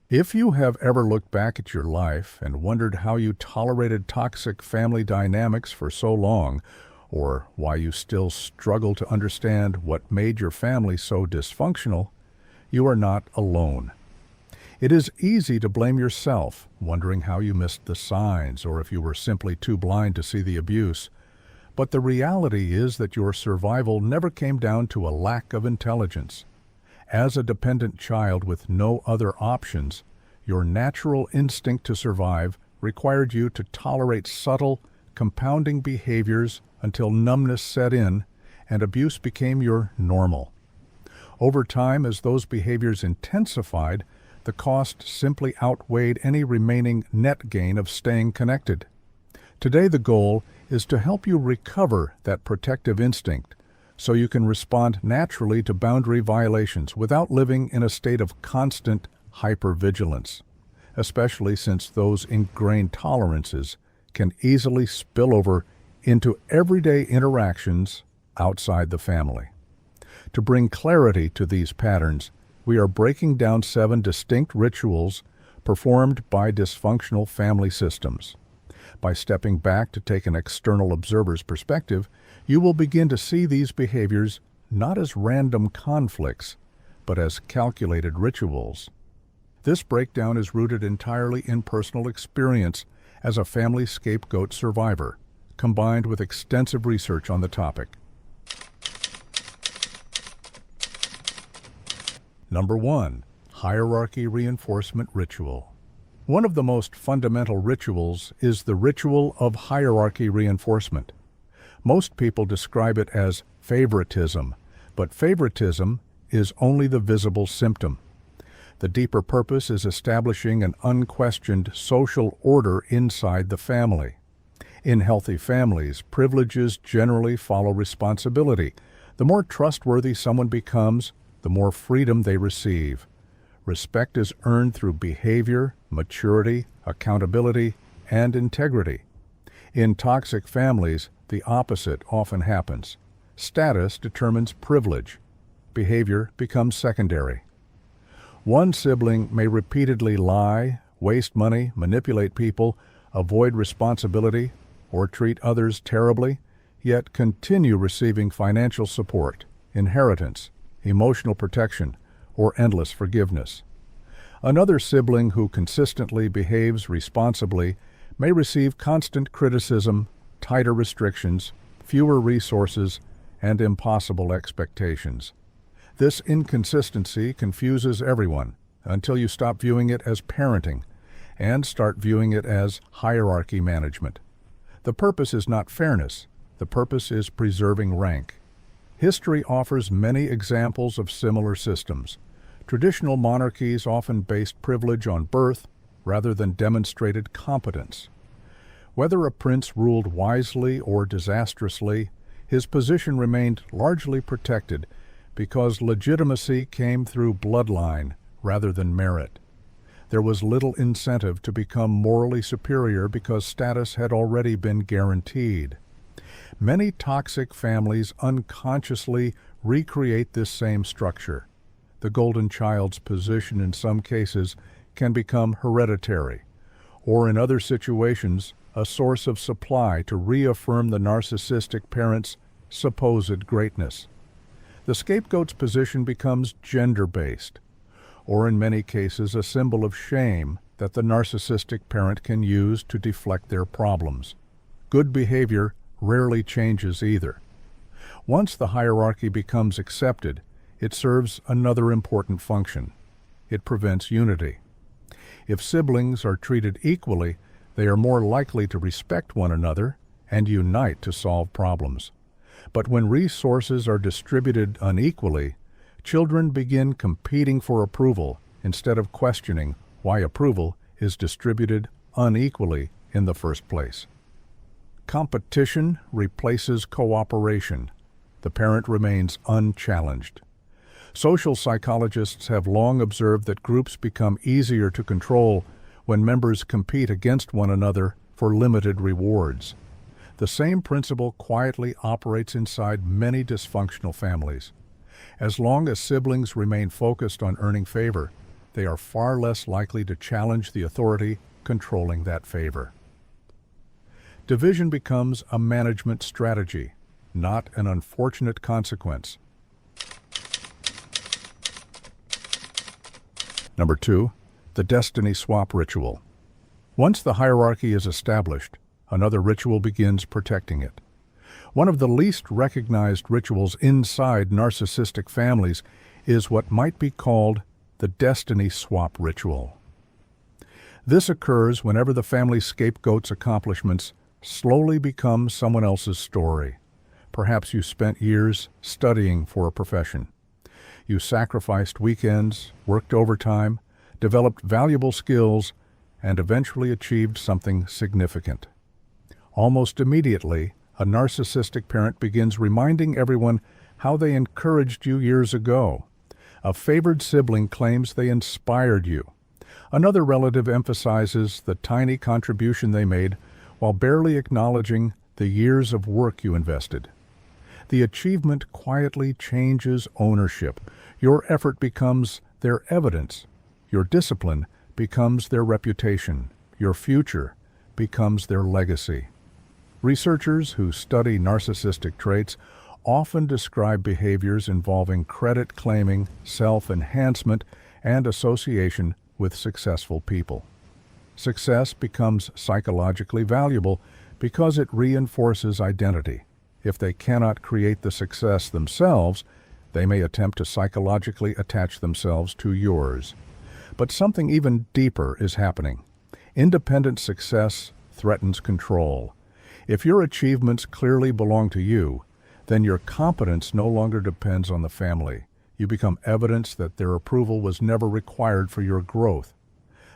If you have ever looked back at your life and wondered how you tolerated toxic family dynamics for so long, or why you still struggle to understand what made your family so dysfunctional, you are not alone. It is easy to blame yourself, wondering how you missed the signs or if you were simply too blind to see the abuse. But the reality is that your survival never came down to a lack of intelligence. As a dependent child with no other options, your natural instinct to survive required you to tolerate subtle, compounding behaviors until numbness set in and abuse became your normal. Over time, as those behaviors intensified, the cost simply outweighed any remaining net gain of staying connected. Today, the goal is to help you recover that protective instinct so you can respond naturally to boundary violations without living in a state of constant hypervigilance, especially since those ingrained tolerances can easily spill over into everyday interactions outside the family. To bring clarity to these patterns, we are breaking down 7 distinct rituals performed by dysfunctional family systems. By stepping back to take an external observer's perspective, you will begin to see these behaviors not as random conflicts, but as calculated rituals. This breakdown is rooted entirely in personal experience as a family scapegoat survivor, combined with extensive research on the topic. Number 1. Hierarchy Reinforcement Ritual. One of the most fundamental rituals is the ritual of hierarchy reinforcement. Most people describe it as favoritism, but favoritism is only the visible symptom. The deeper purpose is establishing an unquestioned social order inside the family. In healthy families, privileges generally follow responsibility. The more trustworthy someone becomes, the more freedom they receive. Respect is earned through behavior, maturity, accountability, and integrity. In toxic families, the opposite often happens. Status determines privilege. Behavior becomes secondary. One sibling may repeatedly lie, waste money, manipulate people, avoid responsibility, or treat others terribly, yet continue receiving financial support, inheritance, emotional protection, or endless forgiveness. Another sibling who consistently behaves responsibly may receive constant criticism, tighter restrictions, fewer resources, and impossible expectations. This inconsistency confuses everyone until you stop viewing it as parenting and start viewing it as hierarchy management. The purpose is not fairness. The purpose is preserving rank. History offers many examples of similar systems. Traditional monarchies often based privilege on birth rather than demonstrated competence. Whether a prince ruled wisely or disastrously, his position remained largely protected because legitimacy came through bloodline rather than merit. There was little incentive to become morally superior because status had already been guaranteed. Many toxic families unconsciously recreate this same structure. The golden child's position in some cases can become hereditary, or in other situations, a source of supply to reaffirm the narcissistic parent's supposed greatness. The scapegoat's position becomes gender-based, or in many cases a symbol of shame that the narcissistic parent can use to deflect their problems. Good behavior rarely changes either. Once the hierarchy becomes accepted, it serves another important function. It prevents unity. If siblings are treated equally, they are more likely to respect one another and unite to solve problems. But when resources are distributed unequally, children begin competing for approval instead of questioning why approval is distributed unequally in the first place. Competition replaces cooperation. The parent remains unchallenged. Social psychologists have long observed that groups become easier to control when members compete against one another for limited rewards. The same principle quietly operates inside many dysfunctional families. As long as siblings remain focused on earning favor, they are far less likely to challenge the authority controlling that favor. Division becomes a management strategy, not an unfortunate consequence. Number 2, the destiny swap ritual. Once the hierarchy is established, another ritual begins protecting it. One of the least recognized rituals inside narcissistic families is what might be called the destiny swap ritual. This occurs whenever the family scapegoat's accomplishments slowly become someone else's story. Perhaps you spent years studying for a profession. You sacrificed weekends, worked overtime, developed valuable skills, and eventually achieved something significant. Almost immediately, a narcissistic parent begins reminding everyone how they encouraged you years ago. A favored sibling claims they inspired you. Another relative emphasizes the tiny contribution they made while barely acknowledging the years of work you invested. The achievement quietly changes ownership. Your effort becomes their evidence. Your discipline becomes their reputation. Your future becomes their legacy. Researchers who study narcissistic traits often describe behaviors involving credit claiming, self-enhancement, and association with successful people. Success becomes psychologically valuable because it reinforces identity. If they cannot create the success themselves, they may attempt to psychologically attach themselves to yours. But something even deeper is happening. Independent success threatens control. If your achievements clearly belong to you, then your competence no longer depends on the family. You become evidence that their approval was never required for your growth.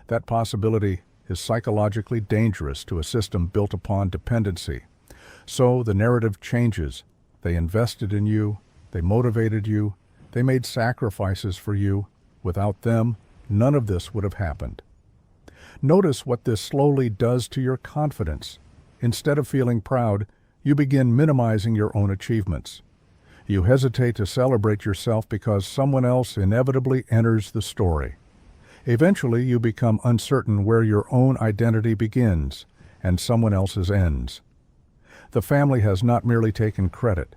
That possibility is psychologically dangerous to a system built upon dependency. So the narrative changes. They invested in you, they motivated you, they made sacrifices for you. Without them, none of this would have happened. Notice what this slowly does to your confidence. Instead of feeling proud, you begin minimizing your own achievements. You hesitate to celebrate yourself because someone else inevitably enters the story. Eventually, you become uncertain where your own identity begins and someone else's ends. The family has not merely taken credit,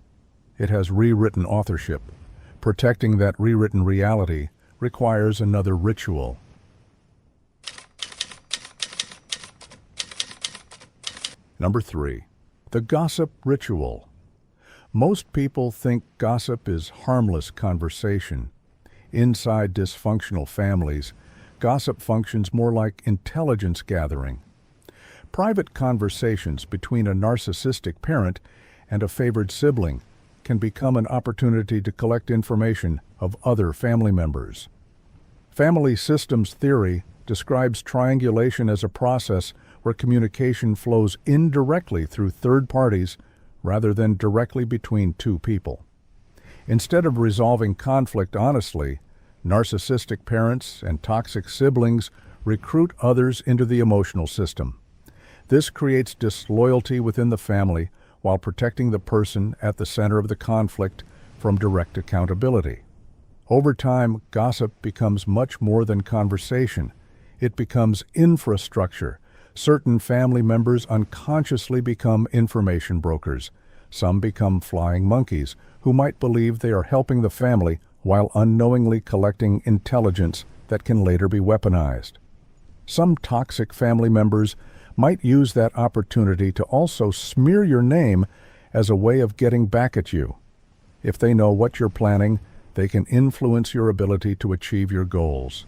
it has rewritten authorship. Protecting that rewritten reality requires another ritual. Number 3, the gossip ritual. Most people think gossip is harmless conversation. Inside dysfunctional families, gossip functions more like intelligence gathering. Private conversations between a narcissistic parent and a favored sibling can become an opportunity to collect information of other family members. Family systems theory describes triangulation as a process where communication flows indirectly through third parties rather than directly between two people. Instead of resolving conflict honestly, narcissistic parents and toxic siblings recruit others into the emotional system. This creates disloyalty within the family while protecting the person at the center of the conflict from direct accountability. Over time, gossip becomes much more than conversation. It becomes infrastructure. Certain family members unconsciously become information brokers. Some become flying monkeys who might believe they are helping the family while unknowingly collecting intelligence that can later be weaponized. Some toxic family members might use that opportunity to also smear your name as a way of getting back at you. If they know what you're planning, they can influence your ability to achieve your goals.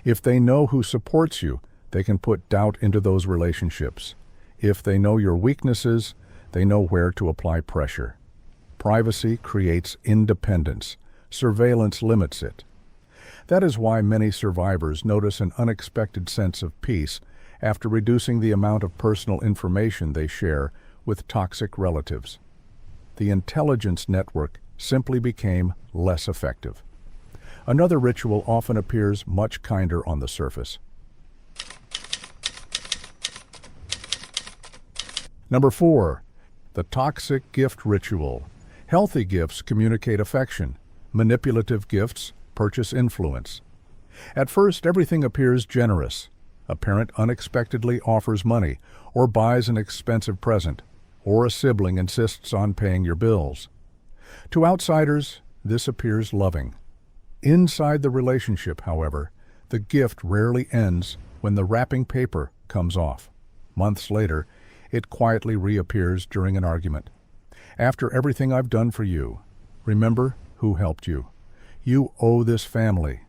If they know who supports you, they can put doubt into those relationships. If they know your weaknesses, they know where to apply pressure. Privacy creates independence. Surveillance limits it. That is why many survivors notice an unexpected sense of peace after reducing the amount of personal information they share with toxic relatives. The intelligence network simply became less effective. Another ritual often appears much kinder on the surface. Number 4, the toxic gift ritual. Healthy gifts communicate affection. Manipulative gifts purchase influence. At first, everything appears generous. A parent unexpectedly offers money or buys an expensive present, or a sibling insists on paying your bills. To outsiders, this appears loving. Inside the relationship, however, the gift rarely ends when the wrapping paper comes off. Months later, it quietly reappears during an argument. After everything I've done for you, remember who helped you. You owe this family.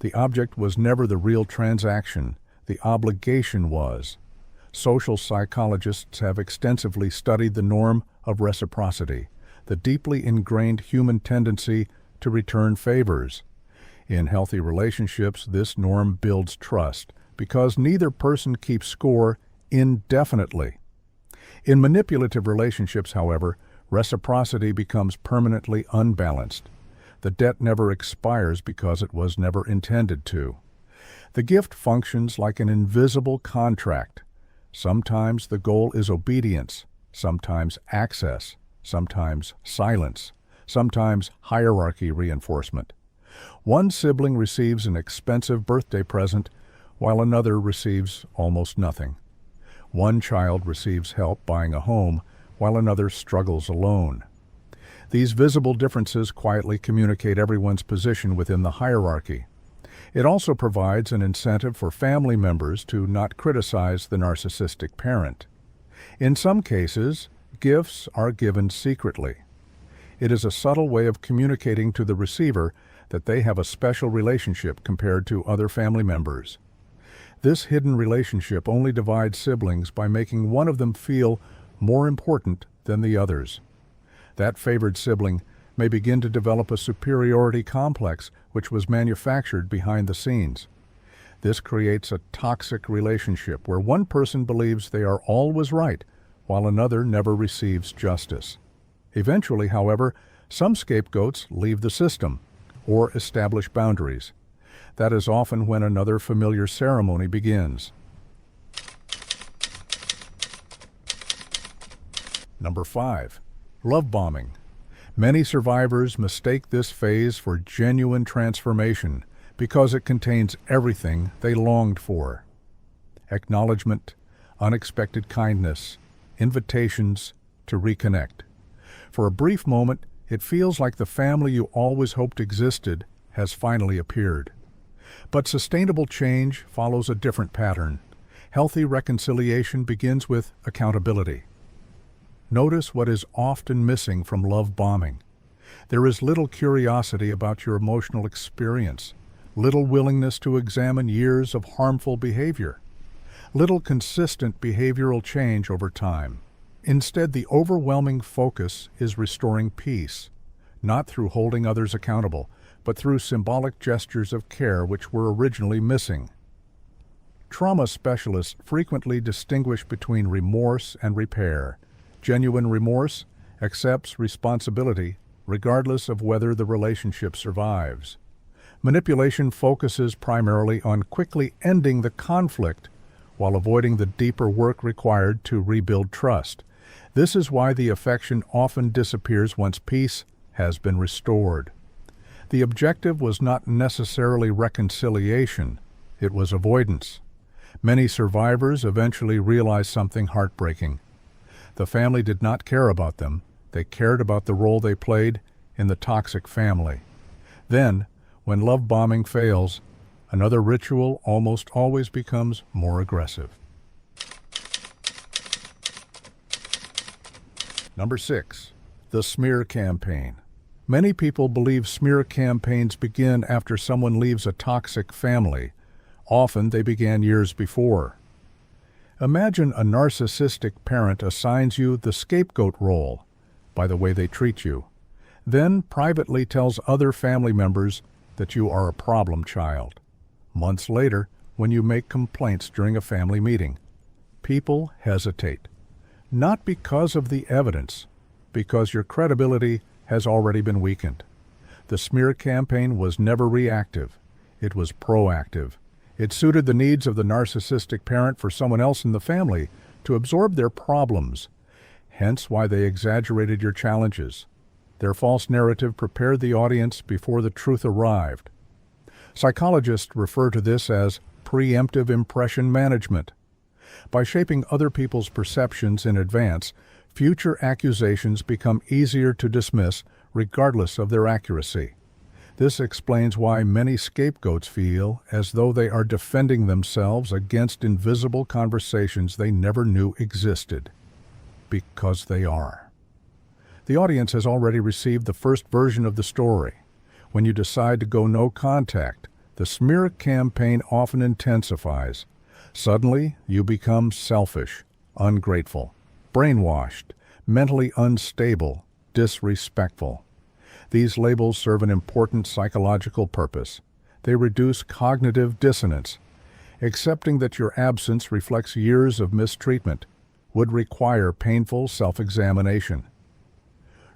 The object was never the real transaction. The obligation was. Social psychologists have extensively studied the norm of reciprocity, the deeply ingrained human tendency to return favors. In healthy relationships, this norm builds trust because neither person keeps score indefinitely. In manipulative relationships, however, reciprocity becomes permanently unbalanced. The debt never expires because it was never intended to. The gift functions like an invisible contract. Sometimes the goal is obedience, sometimes access, sometimes silence, sometimes hierarchy reinforcement. One sibling receives an expensive birthday present, while another receives almost nothing. One child receives help buying a home, while another struggles alone. These visible differences quietly communicate everyone's position within the hierarchy. It also provides an incentive for family members to not criticize the narcissistic parent. In some cases, gifts are given secretly. It is a subtle way of communicating to the receiver that they have a special relationship compared to other family members. This hidden relationship only divides siblings by making one of them feel more important than the others. That favored sibling may begin to develop a superiority complex which was manufactured behind the scenes. This creates a toxic relationship where one person believes they are always right, while another never receives justice. Eventually, however, some scapegoats leave the system or establish boundaries. That is often when another familiar ceremony begins. Number 5. Love bombing. Many survivors mistake this phase for genuine transformation because it contains everything they longed for. Acknowledgement, unexpected kindness, invitations to reconnect. For a brief moment, it feels like the family you always hoped existed has finally appeared. But sustainable change follows a different pattern. Healthy reconciliation begins with accountability. Notice what is often missing from love bombing. There is little curiosity about your emotional experience, little willingness to examine years of harmful behavior, little consistent behavioral change over time. Instead, the overwhelming focus is restoring peace, not through holding others accountable, but through symbolic gestures of care which were originally missing. Trauma specialists frequently distinguish between remorse and repair. Genuine remorse accepts responsibility regardless of whether the relationship survives. Manipulation focuses primarily on quickly ending the conflict while avoiding the deeper work required to rebuild trust. This is why the affection often disappears once peace has been restored. The objective was not necessarily reconciliation, it was avoidance. Many survivors eventually realize something heartbreaking. The family did not care about them, they cared about the role they played in the toxic family. Then, when love bombing fails, another ritual almost always becomes more aggressive. Number 6. The smear campaign. Many people believe smear campaigns begin after someone leaves a toxic family. Often they began years before. Imagine a narcissistic parent assigns you the scapegoat role by the way they treat you, then privately tells other family members that you are a problem child. Months later, when you make complaints during a family meeting, people hesitate. Not because of the evidence, because your credibility has already been weakened. The smear campaign was never reactive. It was proactive. It suited the needs of the narcissistic parent for someone else in the family to absorb their problems, hence why they exaggerated your challenges. Their false narrative prepared the audience before the truth arrived. Psychologists refer to this as preemptive impression management. By shaping other people's perceptions in advance, future accusations become easier to dismiss regardless of their accuracy. This explains why many scapegoats feel as though they are defending themselves against invisible conversations they never knew existed. Because they are. The audience has already received the first version of the story. When you decide to go no contact, the smear campaign often intensifies. Suddenly, you become selfish, ungrateful, brainwashed, mentally unstable, disrespectful. These labels serve an important psychological purpose. They reduce cognitive dissonance. Accepting that your absence reflects years of mistreatment would require painful self-examination.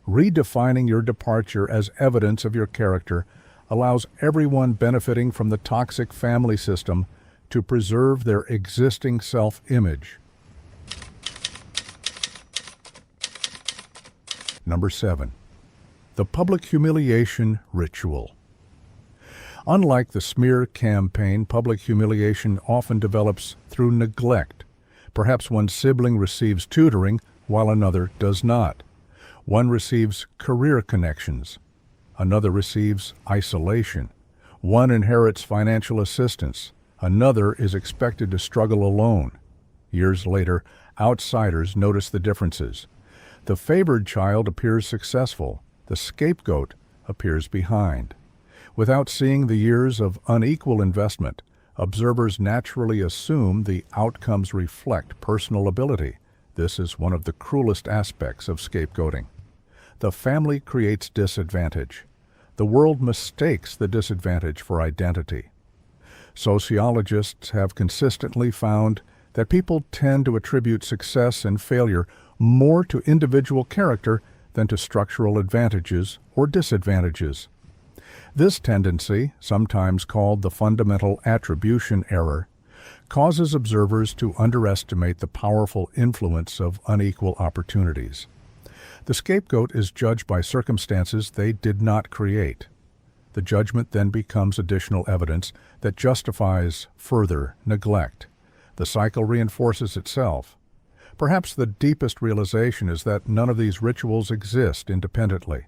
Redefining your departure as evidence of your character allows everyone benefiting from the toxic family system to preserve their existing self-image. Number 7. The public humiliation ritual. Unlike the smear campaign, public humiliation often develops through neglect. Perhaps one sibling receives tutoring while another does not. One receives career connections. Another receives isolation. One inherits financial assistance. Another is expected to struggle alone. Years later, outsiders notice the differences. The favored child appears successful. The scapegoat appears behind. Without seeing the years of unequal investment, observers naturally assume the outcomes reflect personal ability. This is one of the cruelest aspects of scapegoating. The family creates disadvantage. The world mistakes the disadvantage for identity. Sociologists have consistently found that people tend to attribute success and failure more to individual character than to structural advantages or disadvantages. This tendency, sometimes called the fundamental attribution error, causes observers to underestimate the powerful influence of unequal opportunities. The scapegoat is judged by circumstances they did not create. The judgment then becomes additional evidence that justifies further neglect. The cycle reinforces itself. Perhaps the deepest realization is that none of these rituals exist independently.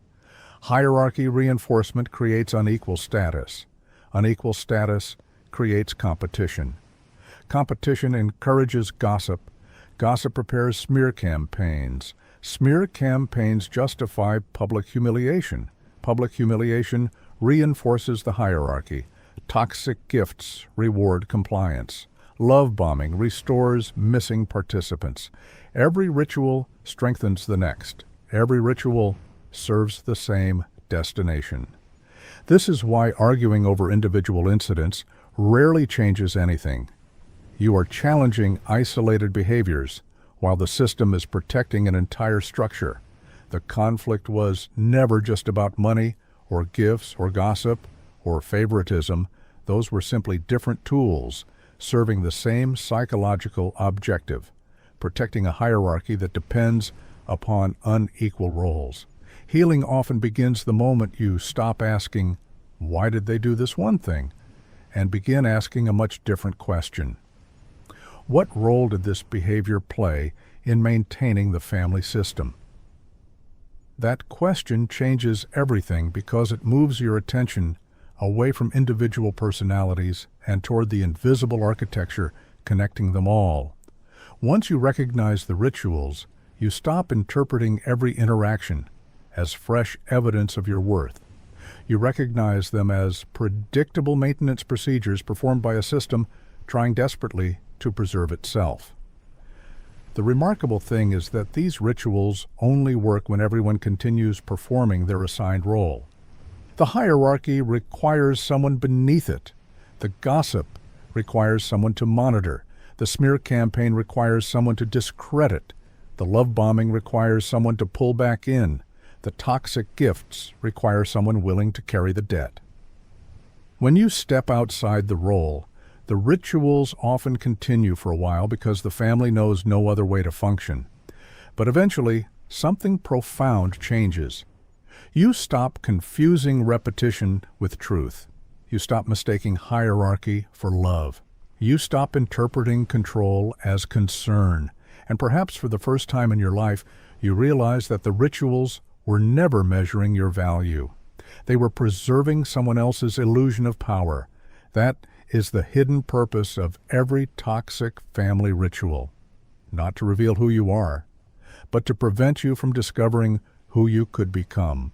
Hierarchy reinforcement creates unequal status. Unequal status creates competition. Competition encourages gossip. Gossip prepares smear campaigns. Smear campaigns justify public humiliation. Public humiliation reinforces the hierarchy. Toxic gifts reward compliance. Love bombing restores missing participants. Every ritual strengthens the next. Every ritual serves the same destination. This is why arguing over individual incidents rarely changes anything. You are challenging isolated behaviors while the system is protecting an entire structure. The conflict was never just about money or gifts or gossip or favoritism. Those were simply different tools serving the same psychological objective, protecting a hierarchy that depends upon unequal roles. Healing often begins the moment you stop asking, "Why did they do this one thing?" and begin asking a much different question. What role did this behavior play in maintaining the family system? That question changes everything because it moves your attention away from individual personalities and toward the invisible architecture connecting them all. Once you recognize the rituals, you stop interpreting every interaction as fresh evidence of your worth. You recognize them as predictable maintenance procedures performed by a system trying desperately to preserve itself. The remarkable thing is that these rituals only work when everyone continues performing their assigned role. The hierarchy requires someone beneath it. The gossip requires someone to monitor. The smear campaign requires someone to discredit. The love bombing requires someone to pull back in. The toxic gifts require someone willing to carry the debt. When you step outside the role, the rituals often continue for a while because the family knows no other way to function. But eventually, something profound changes. You stop confusing repetition with truth. You stop mistaking hierarchy for love. You stop interpreting control as concern. And perhaps for the first time in your life, you realize that the rituals were never measuring your value. They were preserving someone else's illusion of power. That is the hidden purpose of every toxic family ritual. Not to reveal who you are, but to prevent you from discovering who you could become.